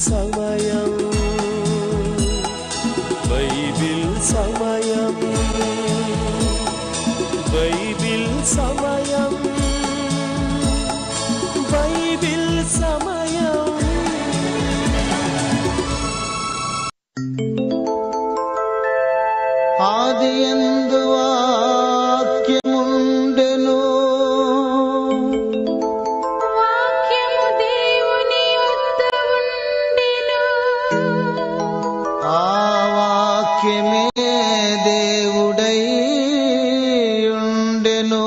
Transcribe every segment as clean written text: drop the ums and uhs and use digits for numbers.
సమయం, బైబిల్ సమయం, బైబిల్ సమయం, బైబిల్ సమయం. ఆదియందు వాక్యముండెను, వాక్యము దేవుని యొద్ద ఉండెను, ఆ వాక్యమే దేవుడై ఉండెను.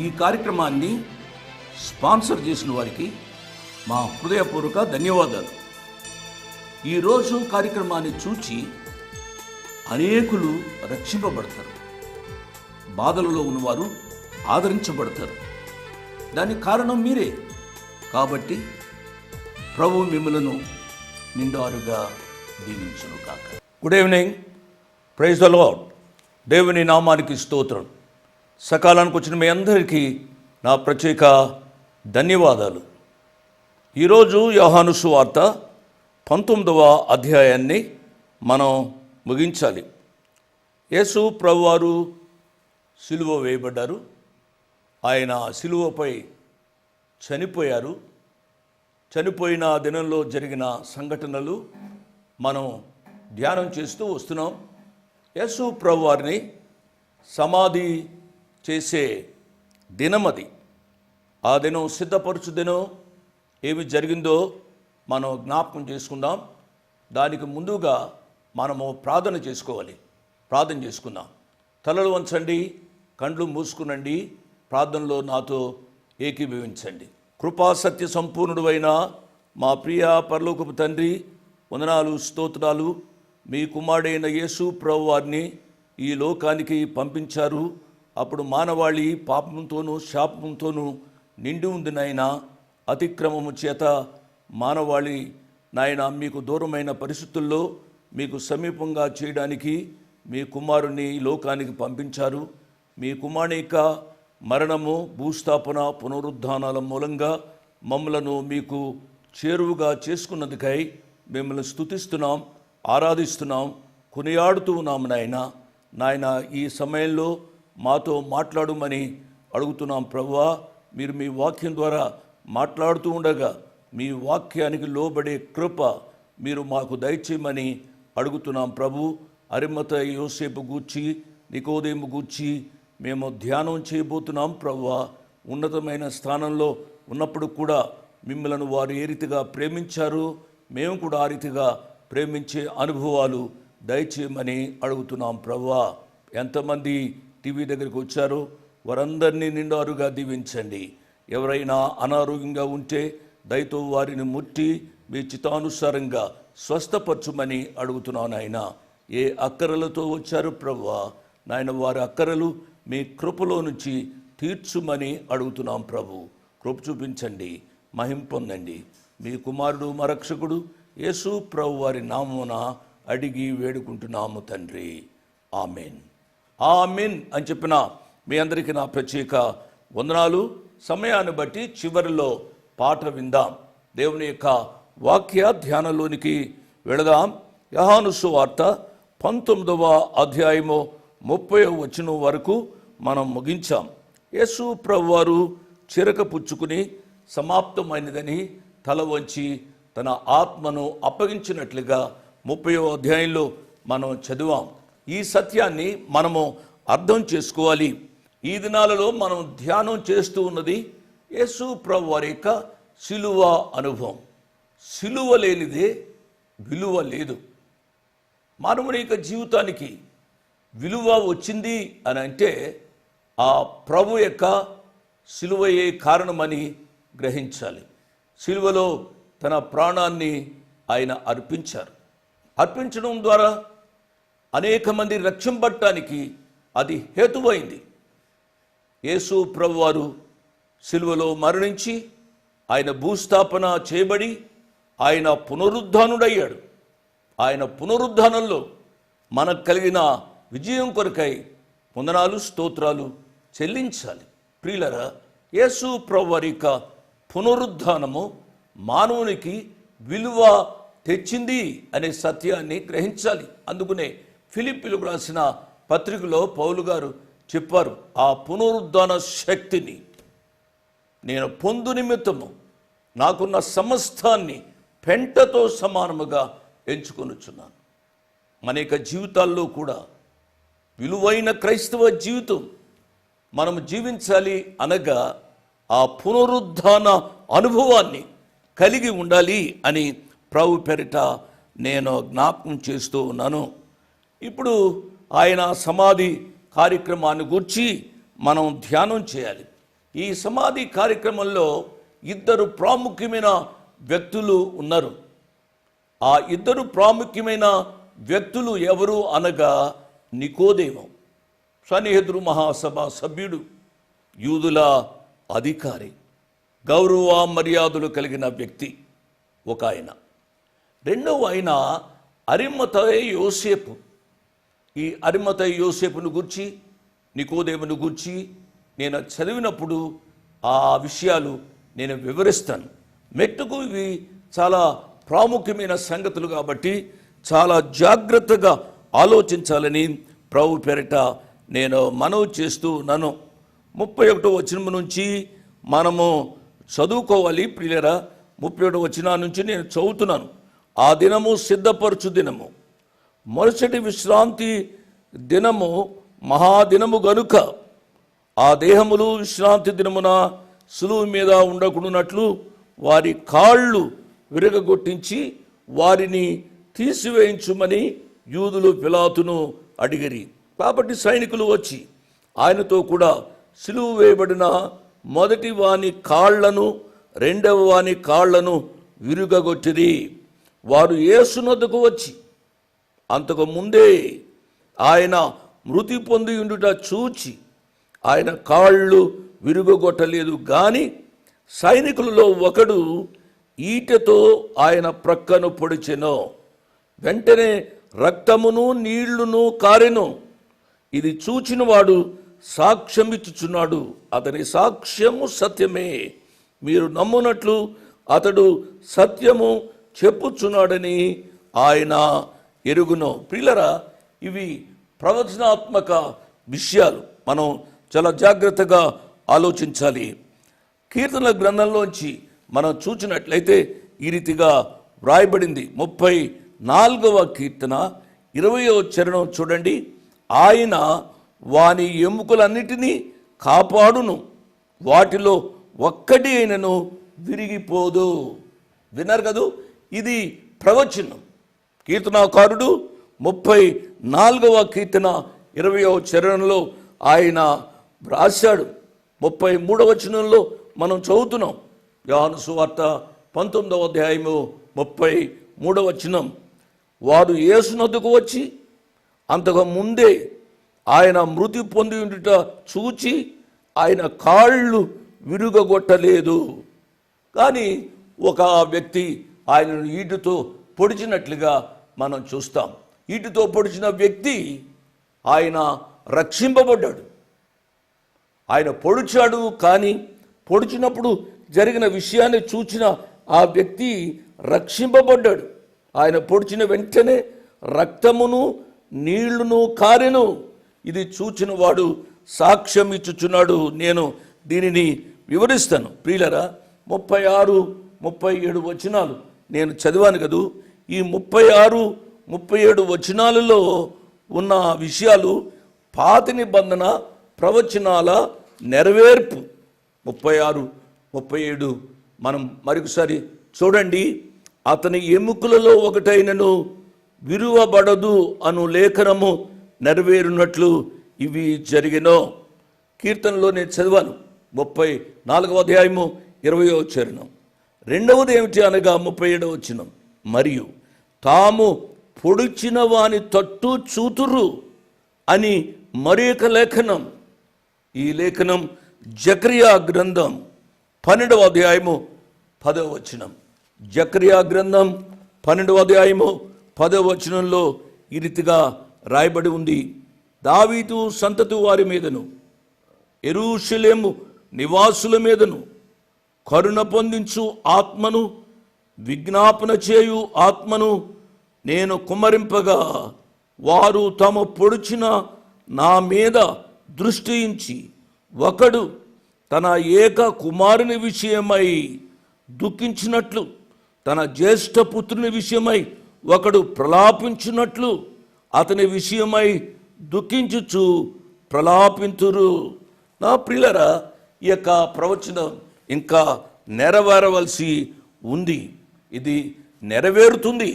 ఈ కార్యక్రమాన్ని స్పాన్సర్ చేసిన వారికి మా హృదయపూర్వక ధన్యవాదాలు. ఈరోజు కార్యక్రమాన్ని చూచి అనేకులు రక్షింపబడతారు, బాధలలో ఉన్నవారు ఆదరించబడతారు. దానికి కారణం మీరే. కాబట్టి ప్రభు మిమ్మలను నిండారుగా దీవించును కాక. Good evening, praise the Lord. దేవుని నామానికి స్తోత్రం. సకాలానికి వచ్చిన మీ అందరికీ నా ప్రత్యేక ధన్యవాదాలు. ఈరోజు యోహాను సువార్త 19వ అధ్యాయాన్ని మనం ముగించాలి. యేసు ప్రభువారు సిలువ వేయబడ్డారు. ఆయన సిలువపై చనిపోయారు. చనిపోయిన దినంలో జరిగిన సంఘటనలు మనం ధ్యానం చేస్తూ వస్తున్నాం. యేసు ప్రభువారిని సమాధి చేసే దినం అది. ఆ దినం సిద్ధపరచు దినం ఏమి జరిగిందో మనం జ్ఞాపకం చేసుకుందాం. దానికి ముందుగా మనము ప్రార్థన చేసుకోవాలి. ప్రార్థన చేసుకుందాం. తలలు వంచండి, కండ్లు మూసుకునండి, ప్రార్థనలో నాతో ఏకీభవించండి. కృపా సత్య సంపూర్ణుడు అయిన మా ప్రియ పరలోకపు తండ్రి, వందనాలు, స్తోత్రాలు. మీ కుమారుడైన యేసు ప్రభువారిని ఈ లోకానికి పంపించారు. అప్పుడు మానవాళి పాపంతోనూ శాపంతోనూ నిండి ఉంది నాయన. అతిక్రమము చేత మానవాళి నాయన మీకు దూరమైన పరిస్థితుల్లో మీకు సమీపంగా చేయడానికి మీ కుమారుని ఈ లోకానికి పంపించారు. మీ కుమారుని యొక్క మరణము, భూస్థాపన, పునరుద్ధానాల మూలంగా మమ్మలను మీకు చేరువుగా చేసుకున్నందుకై మిమ్మల్ని స్తుతిస్తున్నాం, ఆరాధిస్తున్నాం, కొనియాడుతూ ఉన్నాము నాయన. నాయన ఈ సమయంలో మాతో మాట్లాడమని అడుగుతున్నాం ప్రభువా. మీరు మీ వాక్యం ద్వారా మాట్లాడుతూ ఉండగా మీ వాక్యానికి లోబడే కృప మీరు మాకు దయచేయమని అడుగుతున్నాం ప్రభు. అరిమత యోసేపు గూర్చి, నికోదేము గూర్చి మేము ధ్యానం చేయబోతున్నాం ప్రభువా. ఉన్నతమైన స్థానంలో ఉన్నప్పుడు కూడా మిమ్మల్ని వారు ఏ రీతిగా ప్రేమించారు, మేము కూడా ఆ రీతిగా ప్రేమించే అనుభవాలు దయచేయమని అడుగుతున్నాం ప్రభువా. ఎంతమంది టీవీ దగ్గరికి వచ్చారో వారందరినీ నిండారుగా దీవించండి. ఎవరైనా అనారోగ్యంగా ఉంటే దయతో వారిని ముట్టి మీ చిత్తానుసారంగా స్వస్థపరచుమని అడుగుతున్నాను ఆయన. ఏ అక్కరలతో వచ్చారు ప్రభువా, నాయన వారి అక్కరలు మీ కృపలో నుంచి తీర్చుమని అడుగుతున్నాం ప్రభు. కృప చూపించండి, మహిమ పొందండి. మీ కుమారుడు మా రక్షకుడు యేసు ప్రభు వారి నామమున అడిగి వేడుకుంటున్నాము తండ్రి. ఆమెన్, ఆమెన్ అని చెప్పిన మీ అందరికీ నా ప్రత్యేక వందనాలు. సమయాన్ని బట్టి చివరిలో పాట విందాం. దేవుని యొక్క వాక్య ధ్యానంలోనికి వెళదాం. యోహాను సువార్త 19వ అధ్యాయము 30వ వచనం వరకు మనం ముగించాం. యేసు ప్రభువారు చిరక పుచ్చుకుని సమాప్తమైనదని తల వంచి తన ఆత్మను అప్పగించినట్లుగా 30వ అధ్యాయంలో మనం చదివాం. ఈ సత్యాన్ని మనము అర్థం చేసుకోవాలి. ఈ దినాలలో మనం ధ్యానం చేస్తూ ఉన్నది యేసు ప్రభువారి యొక్క సిలువ అనుభవం. సిలువ లేనిదే విలువ లేదు. మానవుని యొక్క జీవితానికి విలువ వచ్చింది అని అంటే ఆ ప్రభు యొక్క సిలువయే కారణమని గ్రహించాలి. సిలువలో తన ప్రాణాన్ని ఆయన అర్పించారు. అర్పించడం ద్వారా అనేక మంది రక్షింపబడటానికి అది హేతువైంది. యేసు ప్రభువారు సిలువలో మరణించి ఆయన భూస్థాపన చేయబడి ఆయన పునరుద్ధానుడయ్యాడు. ఆయన పునరుద్ధానంలో మనకు కలిగిన విజయం కొరకై వందనాలు స్తోత్రాలు చెల్లించాలి. ప్రియులరా, యేసు ప్రభువారి యొక్క పునరుద్ధానము మానవునికి విలువ తెచ్చింది అనే సత్యాన్ని గ్రహించాలి. అందుకనే ఫిలిప్పీలకు రాసిన పత్రికలో పౌలు గారు చెప్పారు, ఆ పునరుద్ధాన శక్తిని నేను పొందు నిమిత్తము నాకున్న సమస్తాన్ని పెంటతో సమానముగా ఎంచుకొనుచున్నాను. మన యొక్క జీవితాల్లో కూడా విలువైన క్రైస్తవ జీవితం మనం జీవించాలి అనగా ఆ పునరుద్ధాన అనుభవాన్ని కలిగి ఉండాలి అని ప్రభు పేరిట నేను జ్ఞాపకం చేస్తూ ఉన్నాను. ఇప్పుడు ఆయన సమాధి కార్యక్రమాన్ని గురించి మనం ధ్యానం చేయాలి. ఈ సమాధి కార్యక్రమంలో ఇద్దరు ప్రాముఖ్యమైన వ్యక్తులు ఉన్నారు. ఆ ఇద్దరు ప్రాముఖ్యమైన వ్యక్తులు ఎవరు అనగా నికోదేము, సన్నిహద్రు మహాసభ సభ్యుడు, యూదుల అధికారి, గౌరవ మర్యాదలు కలిగిన వ్యక్తి ఒక ఆయన. రెండవ ఆయన అరిమతయి యోసేపు. ఈ అరిమతయి యోసేపును గూర్చి నికోదేమును గూర్చి నేను చదివినప్పుడు ఆ విషయాలు నేను వివరిస్తాను. మెట్టుకు ఇవి చాలా ప్రాముఖ్యమైన సంగతులు కాబట్టి చాలా జాగ్రత్తగా ఆలోచించాలని ప్రభు పేరిట నేను మనవి చేస్తూ ఉన్నాను. 31వ వచనం నుంచి మనము చదువుకోవాలి. ప్రియులరా, 31వ వచనం నుంచి నేను చదువుతున్నాను. ఆ దినము సిద్ధపరచు దినము, మరుసటి విశ్రాంతి దినము మహాదినము గనుక ఆ దేహములు విశ్రాంతి దినమున సులువు మీద ఉండకుండానట్లు వారి కాళ్ళు విరగగొట్టించి వారిని తీసివేయించుమని యూదులు పిలాతును అడిగిరి. కాబట్టి సైనికులు వచ్చి ఆయనతో కూడా సిలువ వేయబడిన మొదటి వాని కాళ్లను రెండవ వాని కాళ్లను విరుగగొట్టిరి. వారు యేసునొద్దకు వచ్చి అంతకు ముందే ఆయన మృతి పొంది ఉండుట చూచి ఆయన కాళ్ళు విరుగగొట్టలేదు. కానీ సైనికులలో ఒకడు ఈటెతో ఆయన ప్రక్కను పొడిచెను. వెంటనే రక్తమును నీళ్లును కారెను. ఇది చూచిన వాడు సాక్ష్యమిచ్చుచున్నాడు. అతని సాక్ష్యము సత్యమే. మీరు నమ్మునట్లు అతడు సత్యము చెప్పుచున్నాడని ఆయన ఎరుగును. ప్రియులరా, ఇవి ప్రవచనాత్మక విషయాలు. మనం చాలా జాగ్రత్తగా ఆలోచించాలి. కీర్తనల గ్రంథంలోంచి మనం చూసినట్లయితే ఈ రీతిగా వ్రాయబడింది. 34వ కీర్తన 20వ చరణం చూడండి. ఆయన వాని ఎముకలన్నిటినీ కాపాడును, వాటిలో ఒక్కటి అయినను విరిగిపోదు. విన్నారు కదూ, ఇది ప్రవచనం. కీర్తనాకారుడు 34వ కీర్తన 20వ చరణంలో ఆయన రాశాడు. 33వ వచనంలో మనం చదువుతున్నాం. యోహాను సువార్త 19వ అధ్యాయము 33వ వచనం. వారు యేసునొద్దకు వచ్చి అంతకు ముందే ఆయన మృతి పొంది ఉండుట చూచి ఆయన కాళ్ళు విరుగగొట్టలేదు. కానీ ఒక వ్యక్తి ఆయనను ఈటుతో పొడిచినట్లుగా మనం చూస్తాం. ఈటుతో పొడిచిన వ్యక్తి ఆయన రక్షింపబడ్డాడు. ఆయన పొడిచాడు, కానీ పొడిచినప్పుడు జరిగిన విషయాన్ని చూచిన ఆ వ్యక్తి రక్షింపబడ్డాడు. ఆయన పొడిచిన వెంటనే రక్తమును నీళ్లును కారెను. ఇది చూచిన వాడు సాక్ష్యం ఇచ్చుచున్నాడు. నేను దీనిని వివరిస్తాను. ప్రియులరా, 36, 37 వచనాలు నేను చదివాను కదూ. ఈ 36, 37 వచనాలలో ఉన్న విషయాలు పాత నిబంధన ప్రవచనాల నెరవేర్పు. 36, 37 మనం మరొకసారి చూడండి. అతని ఎముకలలో ఒకటైనను విరువబడదు అను లేఖనము నెరవేరునట్లు ఇవి జరిగెనో. కీర్తనలో నేను చదివాను 34వ అధ్యాయము 20వ చరణం. రెండవది ఏమిటి అనగా 37వ వచనం, మరియు తాము పొడిచిన వాని తట్టు చూతురు అని మరి ఒక లేఖనం. ఈ లేఖనం జకరియా గ్రంథం 12వ అధ్యాయము 10వ వచనం. జకరియా గ్రంథం 12వ అధ్యాయము 10వ వచనంలో ఈ రీతిగా రాయబడి ఉంది. దావీదు సంతతి వారి మీదను యెరూషలేము నివాసుల మీదను కరుణ పొందించు ఆత్మను, విజ్ఞాపన చేయు ఆత్మను నేను కుమ్మరింపగా వారు తమ పొడిచిన నా మీద దృష్టించి ఒకడు తన ఏక కుమారుని విషయమై దుఃఖించినట్లు, తన జ్యేష్ఠ పుత్రుని విషయమై ఒకడు ప్రలాపించినట్లు అతని విషయమై దుఃఖించుచు ప్రలాపింతురు. నా ప్రియులరా, ఈ యొక్క ప్రవచనం ఇంకా నెరవేరవలసి ఉంది. ఇది నెరవేరుతుంది.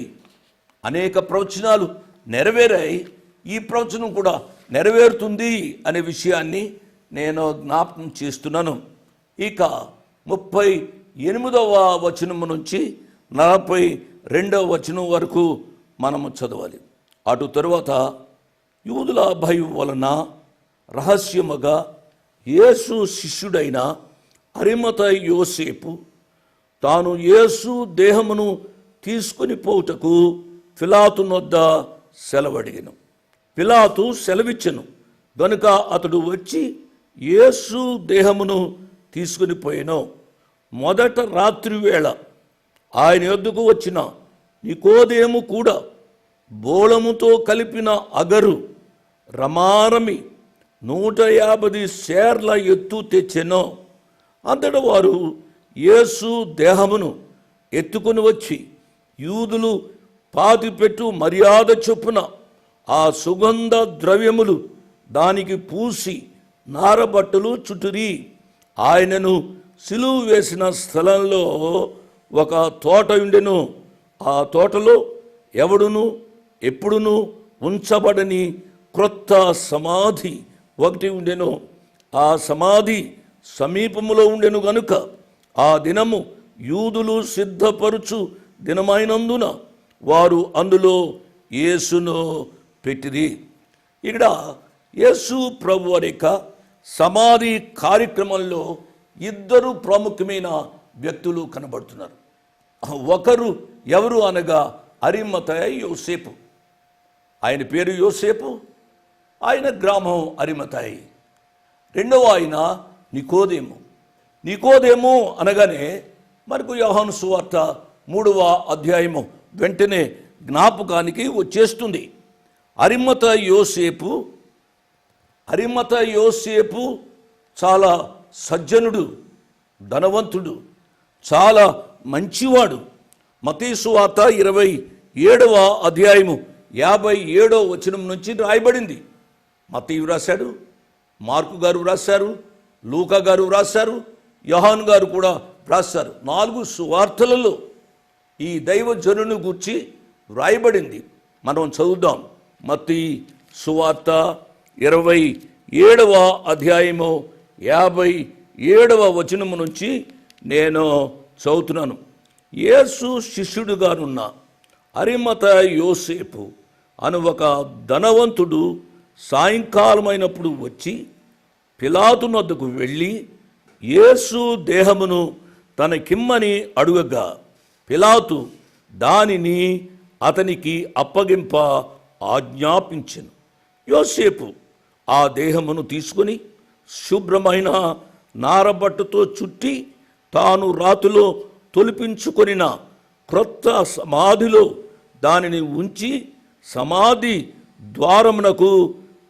అనేక ప్రవచనాలు నెరవేరాయి. ఈ ప్రవచనం కూడా నెరవేరుతుంది అనే విషయాన్ని నేను జ్ఞాపకం చేస్తున్నాను. ఇక 38వ వచనం నుంచి 42వ వచనం వరకు మనము చదవాలి. అటు తరువాత యూదుల భయం వలన రహస్యముగా యేసు శిష్యుడైన అరిమతయి యోసేపు తాను యేసు దేహమును తీసుకొని పోవుటకు పిలాతు నొద్ద సెలవడిగెను. పిలాతు సెలవిచ్చెను గనుక అతడు వచ్చి యేసు దేహమును తీసుకుని పోయెను. మొదట రాత్రి వేళ ఆయన యొద్దకు వచ్చిన నికోదేము కూడా బోళముతో కలిపిన అగరు రమారమి 150 సేర్ల ఎత్తు తెచ్చెను. అంతటా వారు యేసు దేహమును ఎత్తుకొని వచ్చి యూదులు పాతిపెట్టు మర్యాద చొప్పున ఆ సుగంధ ద్రవ్యములు దానికి పూసి నారబట్టలు చుట్టురి. ఆయనను సిలువ వేసిన స్థలంలో ఒక తోట ఉండెను. ఆ తోటలో ఎవడును ఎప్పుడును ఉంచబడని క్రొత్త సమాధి ఒకటి ఉండెను. ఆ సమాధి సమీపములో ఉండెను గనుక ఆ దినము యూదులు సిద్ధపరుచు దినమైనందున వారు అందులో యేసును పెట్టిరి. ఇక్కడ యేసు ప్రభు వారి యొక్క సమాధి కార్యక్రమంలో ఇద్దరు ప్రాముఖ్యమైన వ్యక్తులు కనబడుతున్నారు. ఒకరు ఎవరు అనగా అరిమతయి యోసేపు. ఆయన పేరు యోసేపు, ఆయన గ్రామం అరిమతయి. రెండవ ఆయన నికోదేము. నికోదేము అనగానే మనకు యోహాను సువార్త 3వ అధ్యాయము వెంటనే జ్ఞాపకానికి వచ్చేస్తుంది. అరిమతయి యోసేపు చాలా సజ్జనుడు, ధనవంతుడు, చాలా మంచివాడు. మత్తయి సువార్త 27వ అధ్యాయము 57వ వచనం నుంచి రాయబడింది. మత్తయి వ్రాశాడు, మార్కు గారు వ్రాశారు, లూకా గారు వ్రాశారు, యోహాను గారు కూడా వ్రాశారు. 4 సువార్తలలో ఈ దైవజనుని గూర్చి వ్రాయబడింది. మనం చదువుదాం. మత్తయి సువార్త 27వ అధ్యాయము 57వ వచనము నుంచి నేను చదువుతున్నాను. యేసు శిష్యుడుగానున్న అరిమతయి యోసేపు అను ఒక ధనవంతుడు సాయంకాలమైనప్పుడు వచ్చి పిలాతు నొద్దకు వెళ్ళి యేసు దేహమును తనకిమ్మని అడుగగా పిలాతు దానిని అతనికి అప్పగింప ఆజ్ఞాపించెను. యోసేపు ఆ దేహమును తీసుకొని శుభ్రమైన నారబట్టతో చుట్టి తాను రాతిలో తొలిపించుకొనిన క్రొత్త సమాధిలో దానిని ఉంచి సమాధి ద్వారమునకు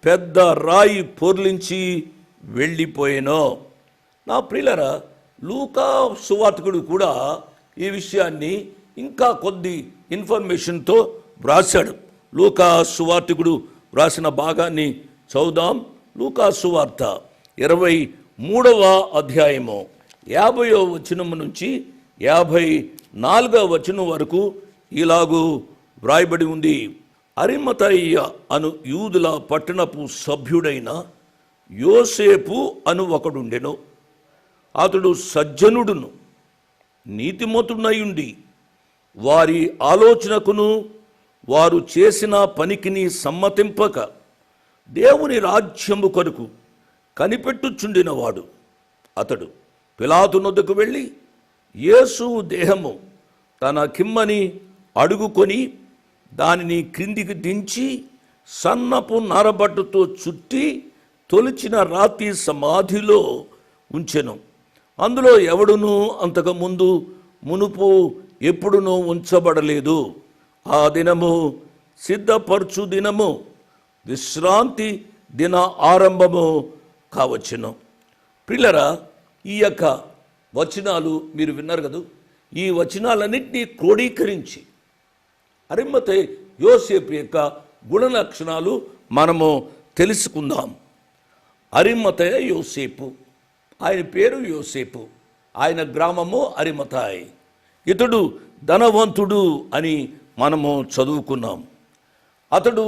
పెద్ద రాయి పొర్లించి వెళ్ళిపోయాను. నా ప్రియులారా, లూకా సువార్తికుడు కూడా ఈ విషయాన్ని ఇంకా కొద్ది ఇన్ఫర్మేషన్తో వ్రాశాడు. లూకా సువార్తికుడు వ్రాసిన భాగాన్ని చదువుదాం. లూకా సువార్త 23వ అధ్యాయము 50వ వచనం నుంచి 54వ వచనం వరకు ఇలాగూ వ్రాయబడి ఉంది. అరిమతయ్య అను యూదుల పట్టణపు సభ్యుడైన యోసేపు అను ఒకడుండెను. అతడు సజ్జనుడును నీతిమంతుడైయుండి వారి ఆలోచనకును వారు చేసిన పనికిని సమ్మతింపక దేవుని రాజ్యము కొరకు కనిపెట్టుచుండినవాడు. అతడు పిలాతు నొద్దకు వెళ్ళి యేసు దేహము తన కిమ్మని అడుగుకొని దానిని క్రిందికి దించి సన్నపు నారబట్టతో చుట్టి తొలిచిన రాతి సమాధిలో ఉంచెను. అందులో ఎవడునూ అంతకుముందు మునుపు ఎప్పుడునూ ఉంచబడలేదు. ఆ దినము సిద్ధపరచు దినము, విశ్రాంతి దిన ఆరంభము కావచ్చును. ప్రియులారా, ఈ యొక్క వచనాలు మీరు విన్నారు కదా. ఈ వచనాలన్నింటినీ క్రోడీకరించి అరిమతయి యోసేపు యొక్క గుణ లక్షణాలు మనము తెలుసుకుందాం. అరిమతయ యోసేపు, ఆయన పేరు యోసేపు, ఆయన గ్రామము అరిమతాయి. ఇతడు ధనవంతుడు అని మనము చదువుకున్నాం. అతడు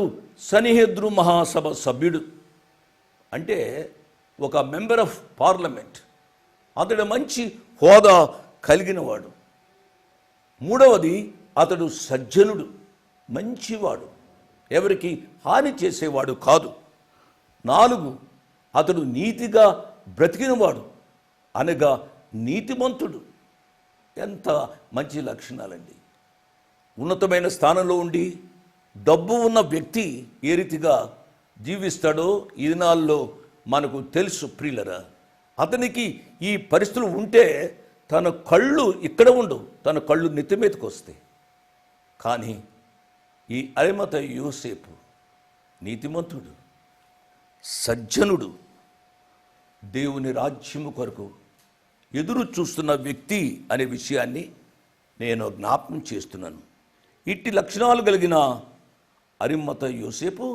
సన్హెద్రు మహాసభ సభ్యుడు, అంటే ఒక మెంబర్ ఆఫ్ పార్లమెంట్. అతడు మంచి హోదా కలిగినవాడు. మూడవది, అతడు సజ్జనుడు, మంచివాడు, ఎవరికి హాని చేసేవాడు కాదు. 4, అతడు నీతిగా బ్రతికినవాడు, అనగా నీతిమంతుడు. ఎంత మంచి లక్షణాలండి. ఉన్నతమైన స్థానంలో ఉండి డబ్బు ఉన్న వ్యక్తి ఏ రీతిగా జీవిస్తాడో ఈ దినాల్లో మనకు తెలుసు. ప్రియులరా, అతనికి ఈ పరిస్థితులు ఉంటే తన కళ్ళు ఇక్కడ ఉండవు, తన కళ్ళు నెత్తిమీదకు వస్తాయి. కానీ ఈ అరిమతయి యోసేపు నీతిమంతుడు, సజ్జనుడు, దేవుని రాజ్యము కొరకు ఎదురు చూస్తున్న వ్యక్తి అనే విషయాన్ని నేను జ్ఞాపకం చేస్తున్నాను. ఇట్టి లక్షణాలు కలిగిన అరిమతయి యోసేపు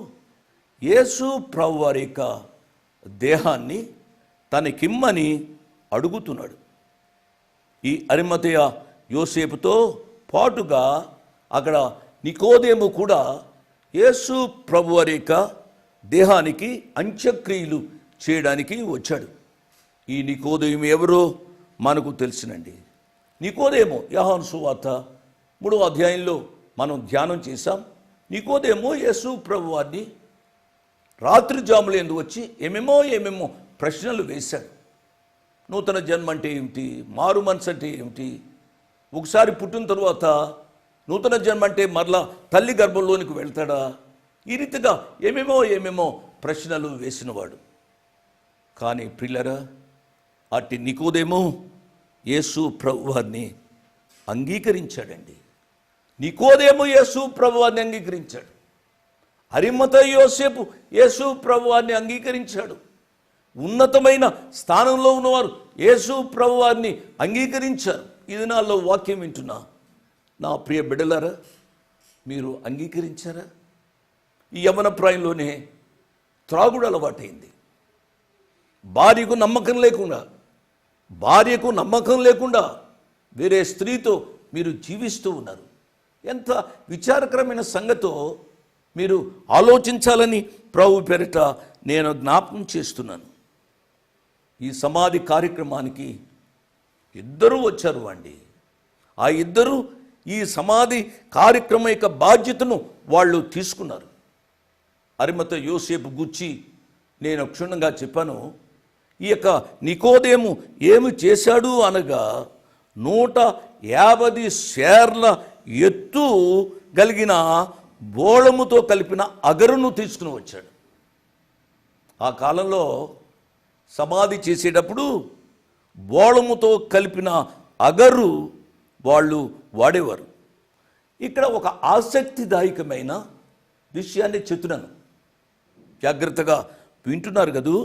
యేసు ప్రభువారి యొక్క దేహాన్ని తనకిమ్మని అడుగుతున్నాడు. ఈ అరిమతయ యోసేపుతో పాటుగా అక్కడ నికోదేము కూడా యేసు ప్రభువారి యొక్క దేహానికి అంత్యక్రియలు చేయడానికి వచ్చాడు. ఈ నికోదేము ఎవరో మనకు తెలుసునండి. నికోదేము యోహాను సువార్త 3వ అధ్యాయంలో మనం ధ్యానం చేశాం. నికోదేము యేసు ప్రభువారిని రాత్రి జాములు ఎందుకు వచ్చి ఏమేమో ప్రశ్నలు వేశాడు. నూతన జన్మ అంటే ఏమిటి, మారు మనసు అంటే ఏమిటి, ఒకసారి పుట్టిన తరువాత నూతన జన్మ అంటే మరలా తల్లి గర్భంలోనికి వెళ్తాడా, ఈ రీతిగా ఏమేమో ప్రశ్నలు వేసినవాడు. కానీ ప్రియులారా, అట్టి నికోదేము యేసు ప్రభువారిని అంగీకరించాడండి. నికోదేము యేసు ప్రభువారిని అంగీకరించాడు. అరిమతయి యోసేపు యేసు ప్రభువారిని అంగీకరించాడు. ఉన్నతమైన స్థానంలో ఉన్నవారు యేసు ప్రభువారిని అంగీకరించారు. ఈ దినాల్లో వాక్యం వింటున్నా నా ప్రియ బిడ్డలారా, మీరు అంగీకరించారా? ఈ యవ్వన ప్రాయంలోనే త్రాగుడు అలవాటైంది. భార్యకు నమ్మకం లేకుండా వేరే స్త్రీతో మీరు జీవిస్తూ ఉన్నారు. ఎంత విచారకరమైన సంగతో మీరు ఆలోచించాలని ప్రభు పేరిట నేను జ్ఞాపకం చేస్తున్నాను. ఈ సమాధి కార్యక్రమానికి ఇద్దరు వచ్చారు అండి. ఆ ఇద్దరు ఈ సమాధి కార్యక్రమం యొక్క బాధ్యతను వాళ్ళు తీసుకున్నారు. అరిమతయి యోసేపు గుచ్చి నేను క్షుణ్ణంగా చెప్పాను. ఈ యొక్క నికోదేము ఏమి చేశాడు అనగా 150 షేర్ల ఎత్తు కలిగిన బోళముతో కలిపిన అగరును తీసుకుని వచ్చాడు. ఆ కాలంలో సమాధి చేసేటప్పుడు బోళముతో కలిపిన అగరు వాళ్ళు వాడేవారు. ఇక్కడ ఒక ఆసక్తిదాయకమైన విషయాన్ని చెప్తున్నాను, జాగ్రత్తగా వింటున్నారు కదూ.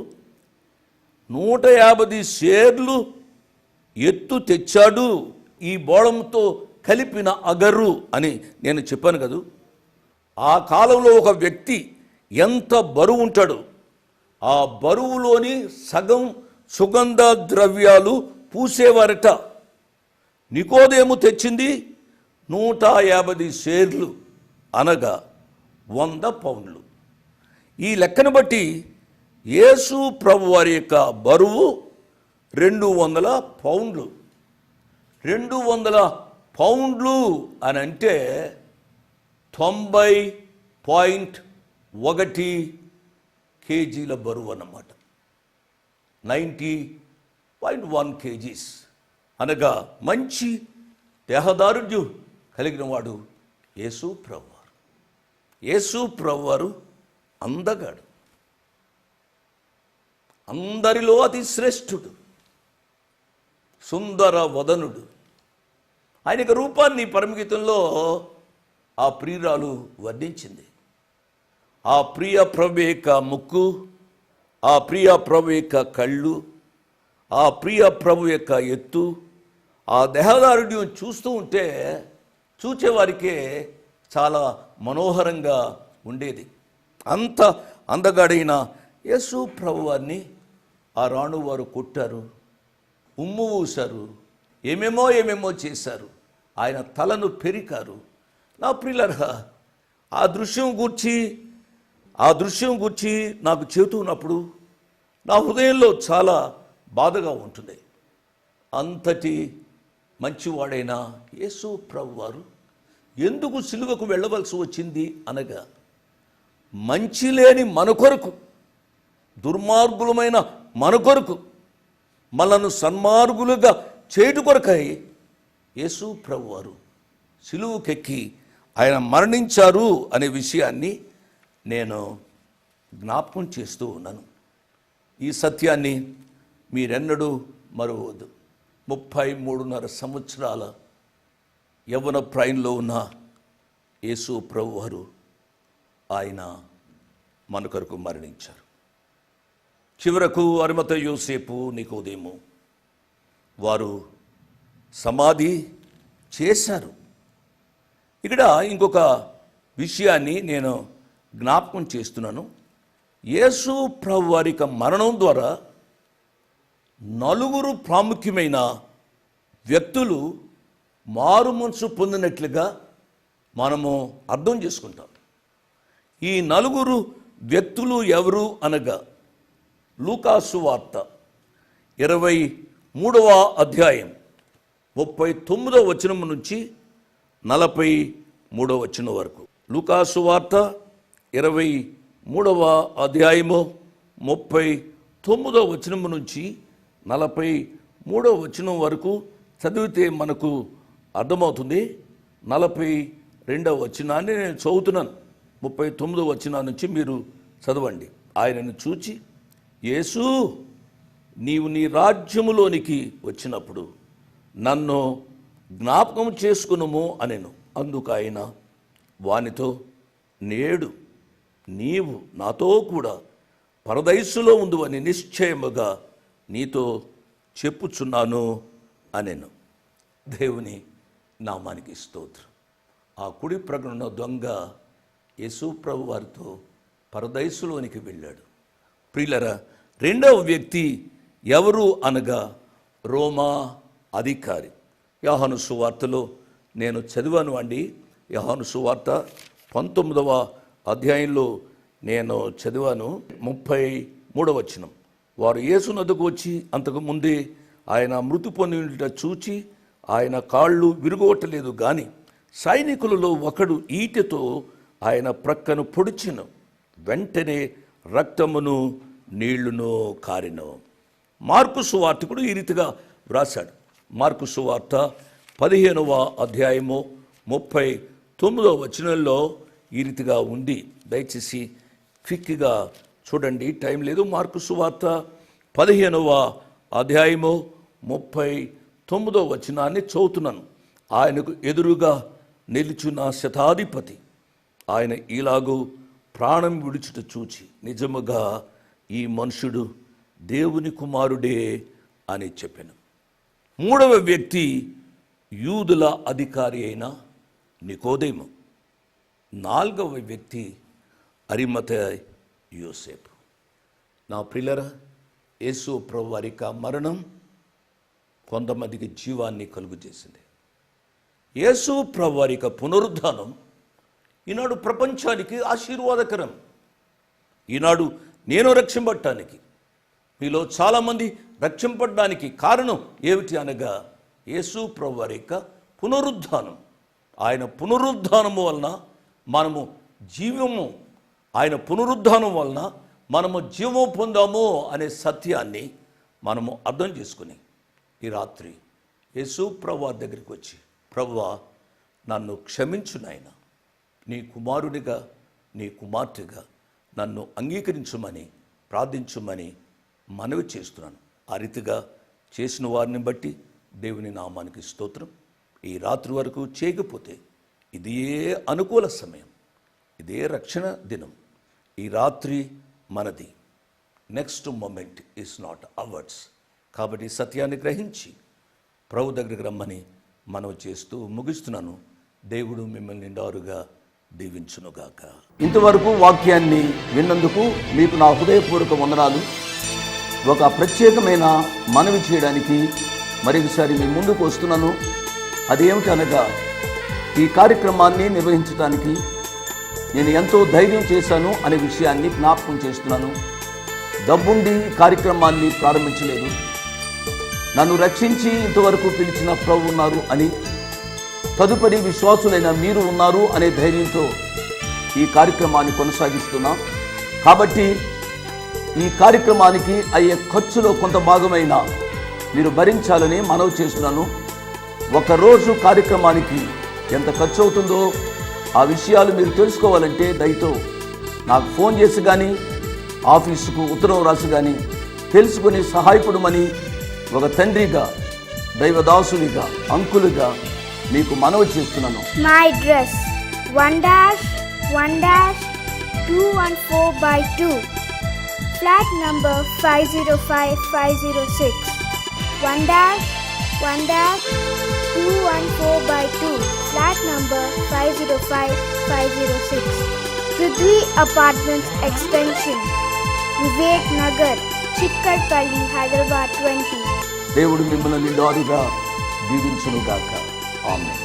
150 షేర్లు ఎత్తు తెచ్చాడు ఈ బోళంతో కలిపిన అగరు అని నేను చెప్పాను కదూ. ఆ కాలంలో ఒక వ్యక్తి ఎంత బరువు ఉంటాడు, ఆ బరువులోని సగం సుగంధ ద్రవ్యాలు పూసేవారట. నికోదేము తెచ్చింది 150 షేర్లు, అనగా 100 పౌండ్లు. ఈ లెక్కను బట్టి యేసు ప్రభు వారి యొక్క బరువు 200 పౌండ్లు. 200 పౌండ్లు అని అంటే 90.1 కేజీల బరువు అన్నమాట. 90.1 కేజీస్ అనగా మంచి దేహదారుఢ్యం కలిగిన వాడు యేసు ప్రభువారు. యేసు ప్రభువారు అందగాడు, అందరిలో అతి శ్రేష్ఠుడు, సుందర వదనుడు. ఆయన యొక్క రూపాన్ని పరమగీతంలో ఆ ప్రియురాలు వర్ణించింది. ఆ ప్రియ ప్రభు యొక్క ముక్కు, ఆ ప్రియ ప్రభు యొక్క కళ్ళు, ఆ ప్రియ ప్రభు యొక్క ఎత్తు, ఆ దేహదారుఢ్యం చూస్తూ ఉంటే చూచేవారికే చాలా మనోహరంగా ఉండేది. అంత అందగాడైన యేసు ప్రభు వారిని ఆ రాణువారు కొట్టారు, ఉమ్ము ఊశారు, ఏమేమో చేశారు, ఆయన తలను పెరికారు. నా ప్రియులారా, ఆ దృశ్యం గూర్చి నాకు చెబుతున్నప్పుడు నా హృదయంలో చాలా బాధగా ఉంటుంది. అంతటి మంచివాడైన యేసు ప్రభు వారు ఎందుకు సిలువకు వెళ్ళవలసి వచ్చింది అనగా, మంచి లేని మన కొరకు, దుర్మార్గులమైన మన కొరకు, మనను సన్మార్గులుగా చేటు కొరకై యేసు ప్రభు వారు సిలువకెక్కి ఆయన మరణించారు అనే విషయాన్ని నేను జ్ఞాపకం చేస్తూ ఉన్నాను. ఈ సత్యాన్ని మీరెన్నడూ మరవద్దు. 33.5 సంవత్సరాల యవ్వన ప్రాయంలో ఉన్న యేసు ప్రభు వారు ఆయన మన కొరకు మరణించారు. చివరకు అరిమత యోసేపు, నికోదేము వారు సమాధి చేశారు. ఇక్కడ ఇంకొక విషయాన్ని నేను జ్ఞాపకం చేస్తున్నాను. యేసు ప్రభు వారి మరణం ద్వారా 4 ప్రాముఖ్యమైన వ్యక్తులు మారు మనసు పొందినట్లుగా మనము అర్థం చేసుకుంటాం. ఈ 4 వ్యక్తులు ఎవరు అనగా, లూకాసు వార్త 23వ అధ్యాయం 39వ వచనం నుంచి 43వ వచనం వరకు. లూకాసు వార్త 23వ అధ్యాయము 39వ వచనం నుంచి 43వ వచనం వరకు చదివితే మనకు అర్థమవుతుంది. 42వ వచనాన్ని నేను చదువుతున్నాను. 39వ వచనం నుంచి మీరు చదవండి. ఆయనను చూచి, యేసు, నీవు నీ రాజ్యములోనికి వచ్చినప్పుడు నన్ను జ్ఞాపకం చేసుకునుము అనెను. అందుకు ఆయన వానితో, నేడు నీవు నాతో కూడా పరదైసులో ఉందువని నిశ్చయముగా నీతో చెప్పుచున్నాను అనెను. దేవుని నామానికి స్తోత్రం. ఆ కుడి ప్రక్కన దొంగ యేసు ప్రభు వారితో పరదైసులోనికి వెళ్ళాడు. ప్రియులరా, రెండవ వ్యక్తి ఎవరు అనగా, రోమా అధికారి. యోహాను సువార్తలో నేను చదివాను అండి. యోహాను సువార్త 19వ అధ్యాయంలో నేను చదివాను. 33వ వచనం. వారు యేసు నద్దకు వచ్చి అంతకుముందే ఆయన మృతి పొందిట చూచి ఆయన కాళ్ళు విరుగొట్టలేదు గాని సైనికులలో ఒకడు ఈటెతో ఆయన ప్రక్కను పొడిచెను. వెంటనే రక్తమును నీళ్లును కారెను. మార్కు సువార్తికుడు ఈ రీతిగా వ్రాశాడు. మార్కు సువార్త 15వ అధ్యాయము 39వ వచనంలో ఈ రీతిగా ఉంది. దయచేసి క్విక్గా చూడండి, టైం లేదు. మార్కు సువార్త 15వ అధ్యాయము 39వ వచనాన్ని చదువుతున్నాను. ఆయనకు ఎదురుగా నిలుచున్న శతాధిపతి ఆయన ఇలాగూ ప్రాణం విడుచుట చూచి నిజముగా ఈ మనుషుడు దేవుని కుమారుడే అని చెప్పాను. మూడవ వ్యక్తి యూదుల అధికారి అయిన నికోదేము. నాలుగవ వ్యక్తి అరిమతయ యోసేపు. నా ప్రియులారా, యేసు ప్రభువు వారి యొక్క మరణం కొంతమందికి జీవాన్ని కలుగు చేసింది. యేసు ప్రభువు వారి యొక్క పునరుద్ధానం ఈనాడు ప్రపంచానికి ఆశీర్వాదకరం. ఈనాడు నేను రక్షింపడటానికి, మీలో చాలామంది రక్షింపడడానికి కారణం ఏమిటి అనగా యేసు ప్రభువు వారి యొక్క పునరుద్ధానం. ఆయన పునరుద్ధానము వలన మనము జీవము, ఆయన పునరుద్ధానం వలన మనము జీవము పొందాము అనే సత్యాన్ని మనము అర్థం చేసుకుని ఈ రాత్రి యేసు ప్రభువు వారి దగ్గరికి వచ్చి, ప్రభువా నన్ను క్షమించు నాయన, నీ కుమారునిగా నీ కుమార్తెగా నన్ను అంగీకరించమని ప్రార్థించమని మనవి చేస్తున్నాను. ఆ రీతిగా చేసిన వారిని బట్టి దేవుని నామానికి స్తోత్రం. ఈ రాత్రి వరకు చేయకపోతే ఇదే అనుకూల సమయం, ఇదే రక్షణ దినం. ఈ రాత్రి మనది. Next moment is not ours. కాబట్టి సత్యాన్ని గ్రహించి ప్రభు దగ్గరికి రమ్మని మనవి చేస్తూ ముగిస్తున్నాను. దేవుడు మిమ్మల్ని నిండారుగా దీవించునుగాక. ఇంతవరకు వాక్యాన్ని విన్నందుకు మీకు నా హృదయపూర్వక వందనాలు. ఒక ప్రత్యేకమైన మనవి చేయడానికి మరొకసారి మీ ముందుకు వస్తున్నాను. అదేమిటనగా, ఈ కార్యక్రమాన్ని నిర్వహించడానికి నేను ఎంతో ధైర్యం చేశాను అనే విషయాన్ని జ్ఞాపకం చేస్తున్నాను. డబ్బుండి కార్యక్రమాన్ని ప్రారంభించలేదు. నన్ను రక్షించి ఇంతవరకు పిలిచిన ప్రభు ఉన్నారు అని, తదుపరి విశ్వాసులైన మీరు ఉన్నారు అనే ధైర్యంతో ఈ కార్యక్రమాన్ని కొనసాగిస్తున్నాం. కాబట్టి ఈ కార్యక్రమానికి అయ్యే ఖర్చులో కొంత భాగమైన మీరు భరించాలని మనవి చేస్తున్నాను. ఒకరోజు కార్యక్రమానికి ఎంత ఖర్చు అవుతుందో ఆ విషయాలు మీరు తెలుసుకోవాలంటే దయతో నాకు ఫోన్ చేసి కానీ ఆఫీసుకు ఉత్తరం రాసి కానీ తెలుసుకుని సహాయపడమని ఒక తండ్రిగా, దైవదాసునిగా, అంకులుగా మీకు మనవి చేస్తున్నాను. My address 1-1-214/2, flat number 505506. 1-1-214/2, flat number 505506. Prithvi Apartments Extension, Vivek Nagar, Chikkarpalli, Hyderabad 20. దేవుడు మిమ్మల్ని నిండారుగా దీవించునుగాక. ఆమేన్.